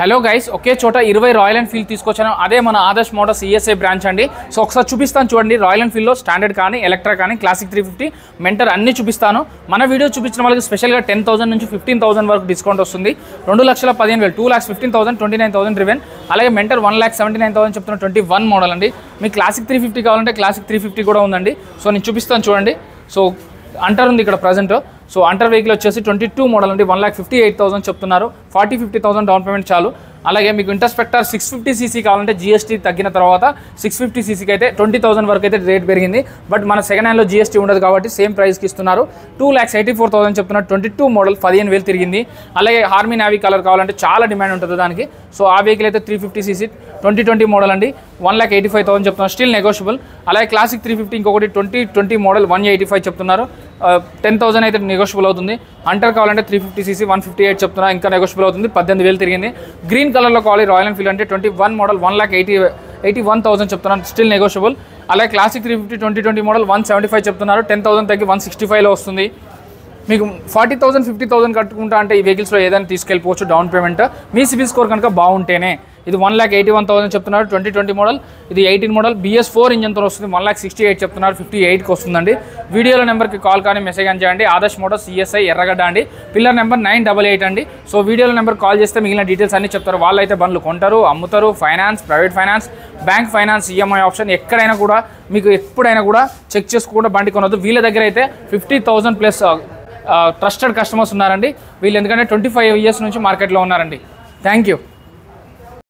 Hello guys, ఒకే చోట 20 royal Enfield తీసుకొచ్చాను. అదే మన ఆదర్శ్ మోటార్స్ ఈఎస్ఐ బ్రాంచ్ అండి. సో ఒకసారి చూపిస్తాను చూడండి. రాయల్ ఎన్ఫీల్డ్లో స్టాండర్డ్ కానీ, ఎలక్ట్రా కానీ, క్లాసిక్ 350, మెంటర్ అన్ని చూపిస్తాను. మన వీడియో చూపించిన వాళ్ళకి స్పెషల్గా 10,000 నుంచి 15,000 వరకు డిస్కౌంట్ వస్తుంది. 2,15,000, 2,15,000, 29,000 రివెన్. అలాగే మెంటర్ 1,79,000 చెప్తున్న 21 మోడల్ అండి. మీకు క్లాసిక్ 350 కావాలంటే క్లాసిక్ 350 కూడా ఉందండి. సో నేను చూపిస్తాను చూడండి. సో అంటర్ ఉంది ఇక్కడ ప్రజెంట్. సో అంటర్ వెహికల్ వచ్చేసి 22 మోడల్ అండి. 1,58,000 చెప్తున్నారు. 40,50,000 డౌన్ పేమెంట్ చాలు. అలాగే మీకు ఇంటర్స్పెక్టర్ 650cc కావాలంటే జిఎస్టీ తగ్గిన తర్వాత 650cc అయితే 20,000 వరకు అయితే రేట్ పెరిగింది. బట్ మన సెకండ్ హ్యాండ్లో జిఎస్టీ ఉండదు కాబట్టి సేమ్ ప్రైస్కి ఇస్తున్నారు. 2,84,000 చెప్తున్నారు. 22 మోడల్ 15,000 తిరిగింది. అలాగే హార్మీ నావీ కలర్ కావాలంటే చాలా డిమాండ్ ఉంటుంది దానికి. సో ఆ వెహికల్ అయితే 350cc 2020 మోడల్ అండి. 1,85,000 చెప్తున్నారు. Still negotiable. అలాగే క్లాసిక్ 350 ఇంకొకటి 2020 మోడల్ 185 చెప్తున్నారు. 10,000 అయితే నెగోషియబుల్ అవుతుంది. అంటర్ కావాలంటే 350cc 158 చెప్తున్నారు. ఇంకా నెగోషియబుల్ అవుతుంది. 18,000 తిరిగింది. గ్రీన్ కలర్లో కావాలి రాయల్ ఎన్ఫీల్డ్ అంటే 21 మోడల్ 1,81,000 చెప్తున్నారు. Still negotiable. అలాగే క్లాసిక్ 350 2020 మోడల్ 175 చెప్తున్నారు. 10,000 తగ్గి 165లో వస్తుంది. మీకు 40,000 50,000 కట్టుకుంటా అంటే ఈ వెహికల్స్లో ఏదైనా తీసుకెళ్ళిపోవచ్చు డౌన్ పేమెంట్. మీ సిబిల్ స్కోర్ కనుక బాగుంటేనే. ఇది 1,81,000 చెప్తున్నారు. 2020 మోడల్. ఇది 18 మోడల్ BS4 ఇంజన్తో వస్తుంది. 1,68 చెప్తున్నారు. 58కి వస్తుందండి. వీడియోలో నెంబర్కి కాల్ కానీ మెసేజ్ అని చేయండి. ఆదర్శ్ మోటార్స్ ఈఎస్ఐ ఎర్రగడ్డ అండి. పిల్లర్ నెంబర్ 988 అండి. సో వీడియోలో నెంబర్ కాల్ చేస్తే మిగిలిన డీటెయిల్స్ అన్నీ చెప్తారు. వాళ్ళైతే బండ్లు కొంటారు, అమ్ముతారు. Finance, private finance, bank finance, EMI option ఎక్కడైనా కూడా మీకు ఎప్పుడైనా కూడా చెక్ చేసుకోకుండా బండి కొనవద్దు. వీళ్ళ దగ్గర అయితే 50,000 ప్లస్ ట్రస్టెడ్ కస్టమర్స్ ఉన్నారండి వీళ్ళు. ఎందుకంటే 25 years నుంచి మార్కెట్లో ఉన్నారండి. Thank you.